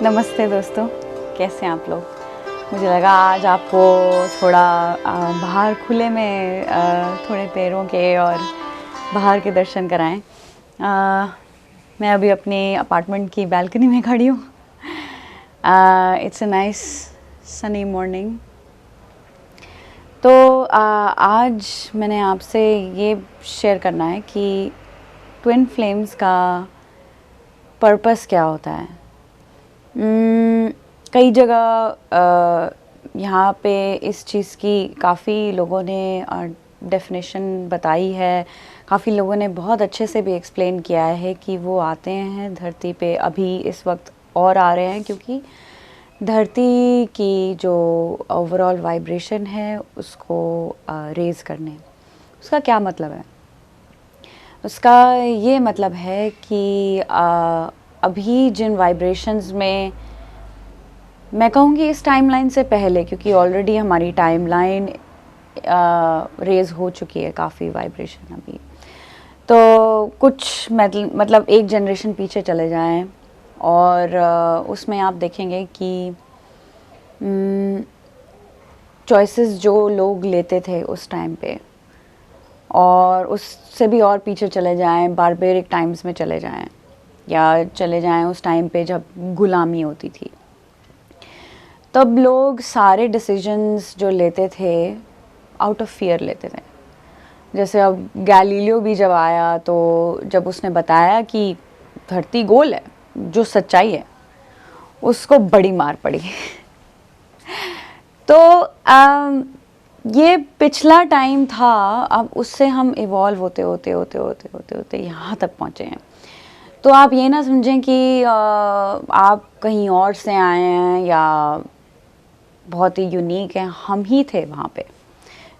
नमस्ते दोस्तों, कैसे हैं आप लोग। मुझे लगा आज आपको थोड़ा बाहर खुले में थोड़े पैरों के और बाहर के दर्शन कराएं। मैं अभी अपने अपार्टमेंट की बालकनी में खड़ी हूँ। It's a nice sunny morning. तो आज मैंने आपसे ये शेयर करना है कि ट्विन फ्लेम्स का पर्पस क्या होता है। कई जगह यहाँ पे इस चीज़ की काफ़ी लोगों ने डेफिनेशन बताई है, काफ़ी लोगों ने बहुत अच्छे से भी एक्सप्लेन किया है कि वो आते हैं धरती पे अभी इस वक्त और आ रहे हैं क्योंकि धरती की जो ओवरऑल वाइब्रेशन है उसको रेज़ करने। उसका क्या मतलब है? उसका ये मतलब है कि अभी जिन वाइब्रेशंस में, मैं कहूँगी इस टाइमलाइन से पहले, क्योंकि ऑलरेडी हमारी टाइमलाइन रेज हो चुकी है काफ़ी वाइब्रेशन अभी, तो कुछ मतलब एक जनरेशन पीछे चले जाएं और उसमें आप देखेंगे कि चॉइसेस जो लोग लेते थे उस टाइम पे, और उससे भी और पीछे चले जाएं, बारबेरिक टाइम्स में चले जाएं, या चले जाएं उस टाइम पे जब गुलामी होती थी। तब लोग सारे डिसीजंस जो लेते थे आउट ऑफ फियर लेते थे। जैसे अब गैलीलियो भी जब आया तो जब उसने बताया कि धरती गोल है, जो सच्चाई है, उसको बड़ी मार पड़ी। तो ये पिछला टाइम था। अब उससे हम इवॉल्व होते होते होते होते होते होते यहाँ तक पहुँचे हैं। तो आप ये ना समझें कि आप कहीं और से आए हैं या बहुत ही यूनिक हैं। हम ही थे वहाँ पे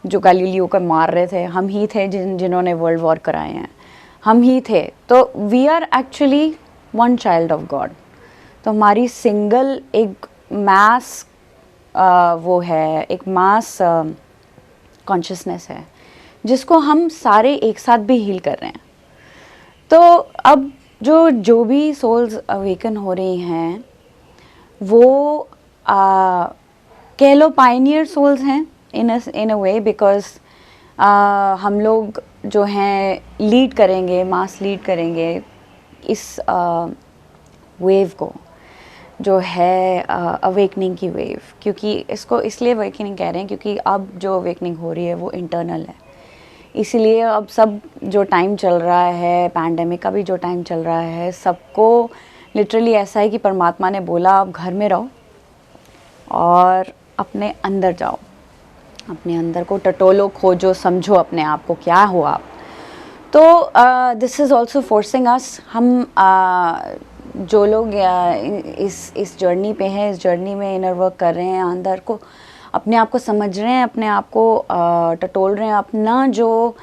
जो गैलीलियो को मार रहे थे, हम ही थे जिन्होंने वर्ल्ड वॉर कराए हैं, हम ही थे। तो we are actually one child of God. तो हमारी सिंगल एक मास वो है, एक मास कॉन्शियसनेस है जिसको हम सारे एक साथ भी हील कर रहे हैं। तो अब जो भी सोल्स अवेकन हो रही हैं वो कह लो पायनियर सोल्स हैं इन अ वे, बिकॉज हम लोग जो हैं लीड करेंगे, मास लीड करेंगे इस वेव को, जो है अवेकनिंग की वेव। क्योंकि इसको इसलिए अवेकनिंग कह रहे हैं क्योंकि अब जो अवेकनिंग हो रही है वो इंटरनल है। इसीलिए अब सब जो टाइम चल रहा है, पैंडेमिक का भी जो टाइम चल रहा है, सबको लिटरली ऐसा है कि परमात्मा ने बोला आप घर में रहो और अपने अंदर जाओ, अपने अंदर को टटोलो, खोजो, समझो अपने आप को, क्या हो आप। तो दिस इज़ ऑल्सो फोर्सिंग अस। हम जो लोग इस जर्नी पे हैं, इस जर्नी में इनर वर्क कर रहे हैं, अंदर को अपने आप को समझ रहे हैं, अपने आप को टटोल रहे हैं, अपना जो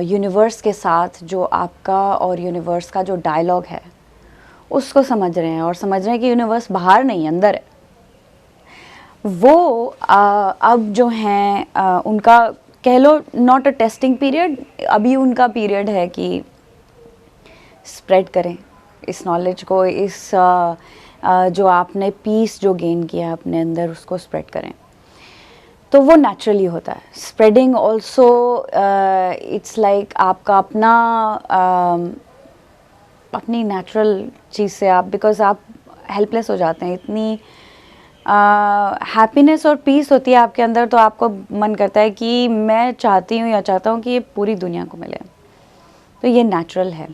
यूनिवर्स के साथ जो आपका और यूनिवर्स का जो डायलॉग है उसको समझ रहे हैं, और समझ रहे हैं कि यूनिवर्स बाहर नहीं अंदर है। वो अब जो हैं उनका कह लो नॉट अ टेस्टिंग पीरियड, अभी उनका पीरियड है कि स्प्रेड करें इस नॉलेज को, इस जो आपने पीस जो गेन किया अपने अंदर उसको स्प्रेड करें। तो वो नेचुरली होता है। स्प्रेडिंग ऑल्सो इट्स लाइक आपका अपना अपनी नेचुरल चीज़ से आप, बिकॉज आप हेल्पलेस हो जाते हैं, इतनी हैप्पीनेस और पीस होती है आपके अंदर, तो आपको मन करता है कि मैं चाहती हूँ या चाहता हूँ कि ये पूरी दुनिया को मिले। तो ये नेचुरल है।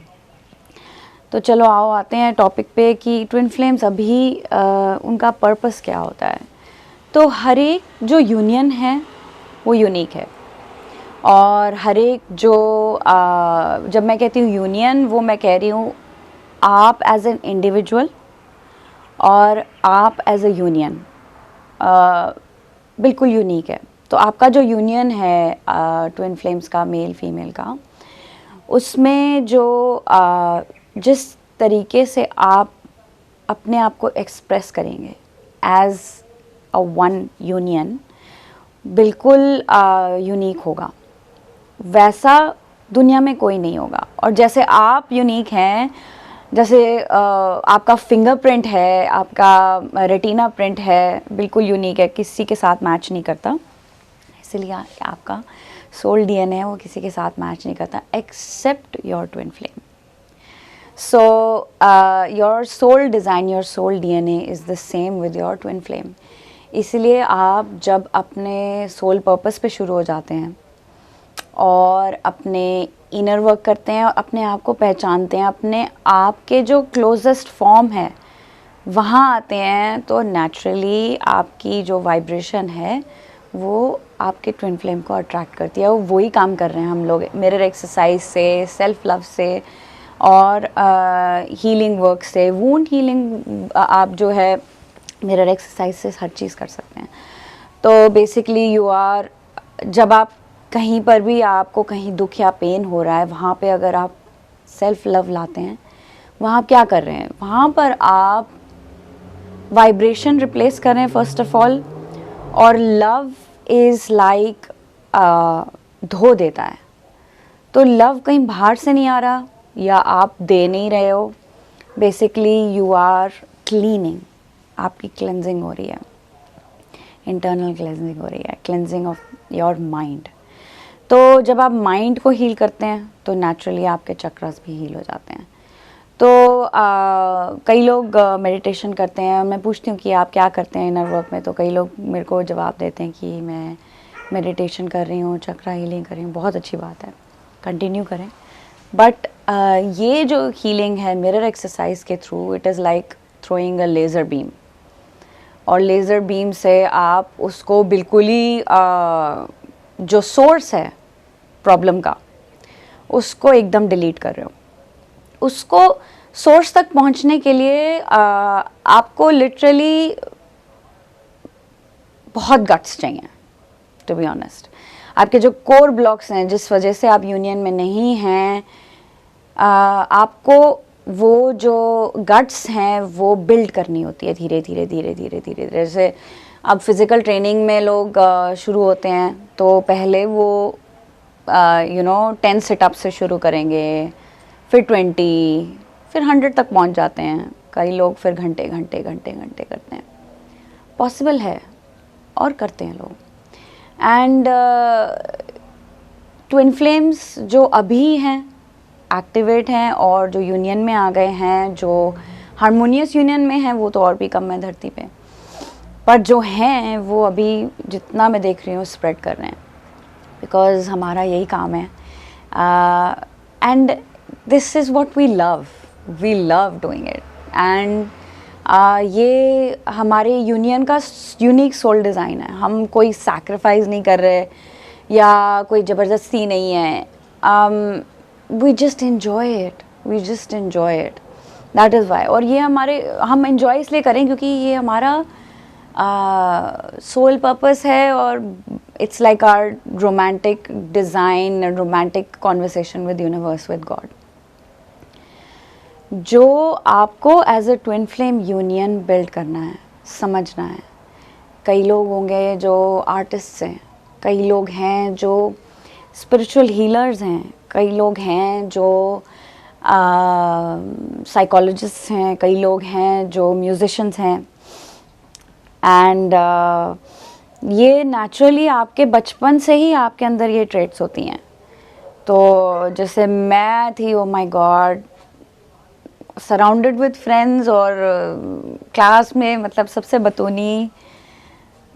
तो चलो आओ आते हैं टॉपिक पे कि ट्विन फ्लेम्स अभी उनका पर्पस क्या होता है। तो हर एक जो यूनियन है वो यूनिक है, और हर एक जो जब मैं कहती हूँ यूनियन, वो मैं कह रही हूँ आप एज एन इंडिविजुअल और आप एज अ यूनियन बिल्कुल यूनिक है। तो आपका जो यूनियन है ट्विन फ्लेम्स का, मेल फीमेल का, उसमें जो जिस तरीके से आप अपने आप को एक्सप्रेस करेंगे एज अ वन यूनियन, बिल्कुल यूनिक होगा। वैसा दुनिया में कोई नहीं होगा। और जैसे आप यूनिक हैं, जैसे आपका फिंगरप्रिंट है, आपका रेटिना प्रिंट है, बिल्कुल यूनिक है, किसी के साथ मैच नहीं करता, इसलिए आपका सोल डीएनए वो किसी के साथ मैच नहीं करता except your twin flame. So your soul design, your soul DNA is the same with your twin flame. इसलिए आप जब अपने सोल पर्पस पे शुरू हो जाते हैं और अपने इनर वर्क करते हैं और अपने आप को पहचानते हैं, अपने आप के जो क्लोजेस्ट फॉर्म है वहाँ आते हैं, तो नेचुरली आपकी जो वाइब्रेशन है वो आपके ट्विन फ्लेम को अट्रैक्ट करती है. और वही काम कर रहे हैं हम लोग मिरर एक्सरसाइज से, सेल्फ लव से और हीलिंग वर्क से. वूंड हीलिंग आप जो है मिरर एक्सरसाइज से हर चीज़ कर सकते हैं. तो बेसिकली यू आर, जब आप कहीं पर भी आपको कहीं दुख या पेन हो रहा है, वहाँ पे अगर आप सेल्फ लव लाते हैं, वहाँ क्या कर रहे हैं, वहाँ पर आप वाइब्रेशन रिप्लेस कर रहे हैं फर्स्ट ऑफ ऑल. और लव इज़ लाइक धो देता है. तो लव कहीं बाहर से नहीं आ रहा या आप दे नहीं रहे हो, बेसिकली यू आर क्लीनिंग, आपकी क्लेंजिंग हो रही है, इंटरनल क्लेंजिंग हो रही है, क्लेंजिंग ऑफ योर माइंड. तो जब आप माइंड को हील करते हैं तो नेचुरली आपके चक्रास भी हील हो जाते हैं. तो कई लोग मेडिटेशन करते हैं, मैं पूछती हूँ कि आप क्या करते हैं इनर वर्क में, तो कई लोग मेरे को जवाब देते हैं कि मैं मेडिटेशन कर रही हूँ, चक्रा हीलिंग कर रही हूँ. बहुत अच्छी बात है, कंटिन्यू करें. बट ये जो हीलिंग है मिरर एक्सरसाइज के through, it is like throwing a laser beam. और लेज़र बीम से आप उसको बिल्कुल ही जो सोर्स है प्रॉब्लम का, उसको एकदम डिलीट कर रहे हो. उसको सोर्स तक पहुंचने के लिए आपको लिटरली बहुत गट्स चाहिए, टू बी ऑनेस्ट. आपके जो कोर ब्लॉक्स हैं, जिस वजह से आप यूनियन में नहीं हैं, आपको वो जो गट्स हैं वो बिल्ड करनी होती है धीरे धीरे धीरे धीरे धीरे. जैसे अब फिज़िकल ट्रेनिंग में लोग शुरू होते हैं तो पहले वो 10 सिटअप से शुरू करेंगे, फिर 20, फिर 100 तक पहुंच जाते हैं. कई लोग फिर घंटे घंटे घंटे घंटे करते हैं. पॉसिबल है और करते हैं लोग. एंड ट्विन फ्लेम्स जो अभी हैं एक्टिवेट हैं और जो यूनियन में आ गए हैं, जो हारमोनियस यूनियन में हैं, वो तो और भी कम है धरती पे. पर जो हैं वो अभी जितना मैं देख रही हूँ स्प्रेड कर रहे हैं, बिकॉज हमारा यही काम है. And this is what we love doing it. एंड ये हमारे यूनियन का यूनिक सोल डिज़ाइन है. हम कोई सैक्रिफाइस नहीं कर रहे या कोई ज़बरदस्ती नहीं है. We just enjoy it, that is why. और ये हम इन्जॉय इसलिए करें क्योंकि ये हमारा सोल पर्पस है. और it's like our romantic design, romantic conversation with universe, with God, जो आपको as a twin flame union build करना है, समझना है. कई लोग होंगे जो आर्टिस्ट हैं, कई लोग हैं जो स्पिरिचुअल हीलर्स हैं, कई लोग हैं जो साइकोलॉजिस्ट हैं, कई लोग हैं जो म्यूजिशियंस हैं. एंड ये नेचुरली आपके बचपन से ही आपके अंदर ये ट्रेट्स होती हैं. तो जैसे मैं थी, oh my God, surrounded with friends और क्लास में मतलब सबसे बतूनी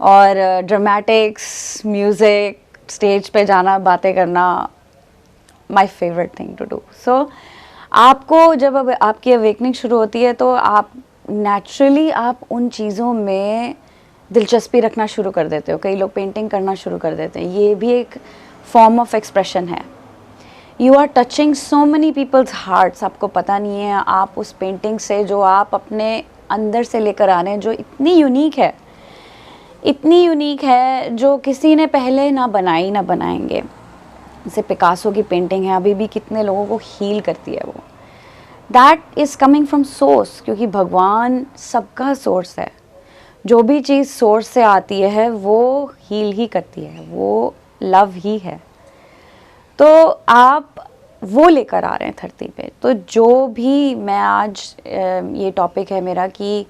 और ड्रामेटिक्स, म्यूज़िक, स्टेज पे जाना, बातें करना, my favourite thing to do. So आपको जब अब आपकी अवेकनिंग शुरू होती है तो आप नेचुरली आप उन चीज़ों में दिलचस्पी रखना शुरू कर देते हो. कई लोग पेंटिंग करना शुरू कर देते हैं, ये भी एक फॉर्म ऑफ एक्सप्रेशन है. You are touching so many people's hearts. आपको पता नहीं है आप उस पेंटिंग से जो आप अपने अंदर से लेकर आ रहे हैं, जो इतनी यूनिक है जो किसी ने पहले ना बनाई ना बनाएंगे. जैसे पिकासो की पेंटिंग है, अभी भी कितने लोगों को हील करती है वो. That is coming from source, क्योंकि भगवान सबका सोर्स है. जो भी चीज़ सोर्स से आती है वो हील ही करती है, वो लव ही है. तो आप वो लेकर आ रहे हैं धरती पे। तो जो भी मैं आज ये टॉपिक है मेरा कि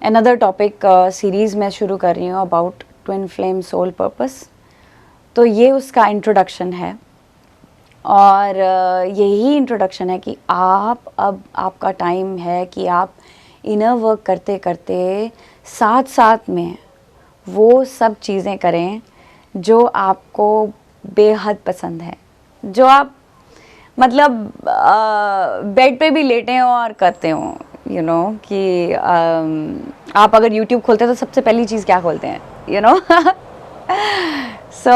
अनदर टॉपिक सीरीज़ मैं शुरू कर रही हूँ about twin flame soul purpose, तो ये उसका इंट्रोडक्शन है। और यही इंट्रोडक्शन है कि अब आपका टाइम है कि आप इनर वर्क करते करते साथ साथ में वो सब चीज़ें करें जो आपको बेहद पसंद है, जो आप मतलब बेड पे भी लेटे हो और करते हो, यू नो कि आप अगर YouTube खोलते हैं तो सबसे पहली चीज़ क्या खोलते हैं, you know. So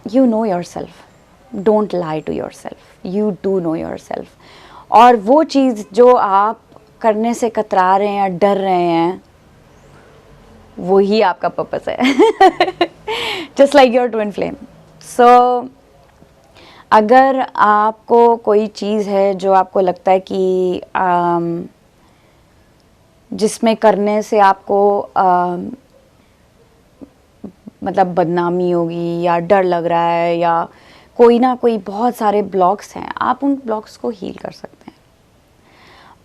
you know yourself, don't lie to yourself, you do know yourself। और वो चीज़ जो आप करने से कतरा रहे हैं या डर रहे हैं, वही आपका पर्पस है। Just like your twin flame. So अगर आपको कोई चीज़ है जो आपको लगता है कि जिसमें करने से आपको मतलब बदनामी होगी या डर लग रहा है या कोई ना कोई बहुत सारे ब्लॉक्स हैं, आप उन ब्लॉक्स को हील कर सकते हैं।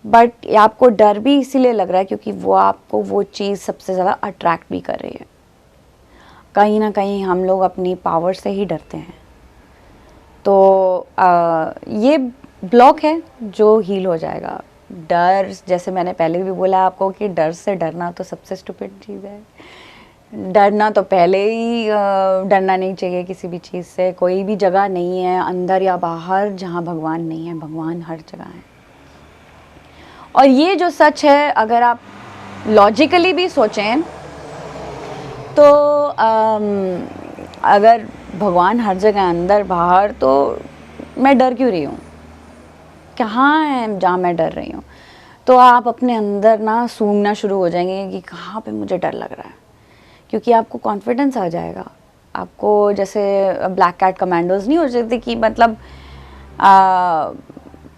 बट आपको डर भी इसीलिए लग रहा है क्योंकि वो आपको वो चीज़ सबसे ज़्यादा अट्रैक्ट भी कर रही है। कहीं ना कहीं हम लोग अपनी पावर से ही डरते हैं। तो ये ब्लॉक है जो हील हो जाएगा। डर, जैसे मैंने पहले भी बोला आपको कि डर से डरना तो सबसे स्टूपिड चीज़ है। डरना तो पहले ही डरना नहीं चाहिए किसी भी चीज़ से। कोई भी जगह नहीं है अंदर या बाहर जहाँ भगवान नहीं है, भगवान हर जगह है। और ये जो सच है, अगर आप लॉजिकली भी सोचें तो अगर भगवान हर जगह अंदर बाहर, तो मैं डर क्यों रही हूँ? कहाँ है जहाँ मैं डर रही हूँ? तो आप अपने अंदर ना सूंघना शुरू हो जाएंगे कि कहाँ पे मुझे डर लग रहा है, क्योंकि आपको कॉन्फिडेंस आ जाएगा। आपको जैसे ब्लैक कैट कमांडोज नहीं हो जाते कि मतलब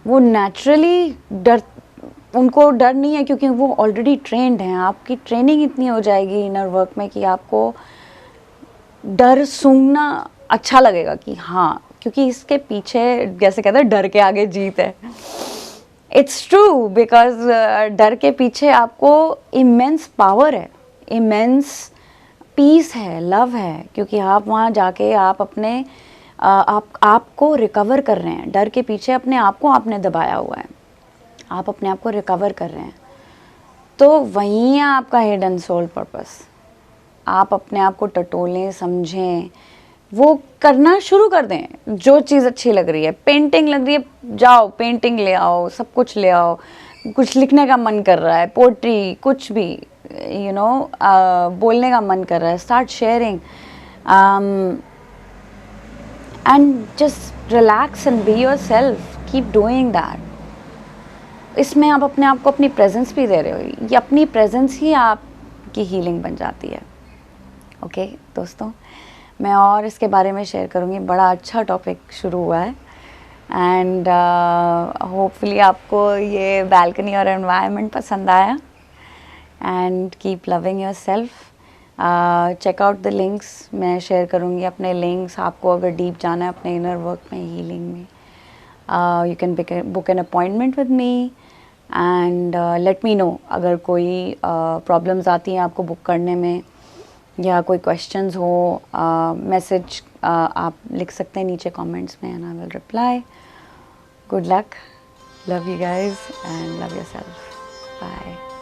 वो नेचुरली डर, उनको डर नहीं है क्योंकि वो ऑलरेडी ट्रेंड हैं। आपकी ट्रेनिंग इतनी हो जाएगी इनर वर्क में कि आपको डर सूंघना अच्छा लगेगा कि हाँ, क्योंकि इसके पीछे जैसे कहते हैं डर के आगे जीत है। इट्स ट्रू, बिकॉज डर के पीछे आपको इमेंस पावर है, इमेंस पीस है, लव है, क्योंकि आप वहाँ जाके आप अपने आपको रिकवर कर रहे हैं। डर के पीछे अपने आप को आपने दबाया हुआ है, आप अपने आप को रिकवर कर रहे हैं। तो वहीं है आपका हिडन सोल पर्पस। आप अपने आप को टटोलें, समझें, वो करना शुरू कर दें। जो चीज़ अच्छी लग रही है, पेंटिंग लग रही है, जाओ पेंटिंग ले आओ, सब कुछ ले आओ। कुछ लिखने का मन कर रहा है, पोट्री, कुछ भी, यू नो, बोलने का मन कर रहा है, start sharing and just relax and be your self, keep doing that. इसमें आप अपने आप को अपनी प्रेजेंस भी दे रहे हो। ये अपनी प्रेजेंस ही आपकी हीलिंग बन जाती है। ओके दोस्तों, मैं और इसके बारे में शेयर करूँगी। बड़ा अच्छा टॉपिक शुरू हुआ है एंड होपफुली आपको ये बैल्कनी और एनवायरनमेंट पसंद आया। And keep loving your self. Check out the links, मैं शेयर करूँगी अपने लिंक्स। आपको अगर डीप जाना है अपने इनर वर्क में, हीलिंग में, you can book an appointment with me and let me know अगर कोई प्रॉब्लम्स आती हैं आपको बुक करने में या कोई क्वेश्चंस हो। मैसेज आप लिख सकते हैं नीचे कमेंट्स में and I will reply. Good luck, love you guys and love yourself, bye.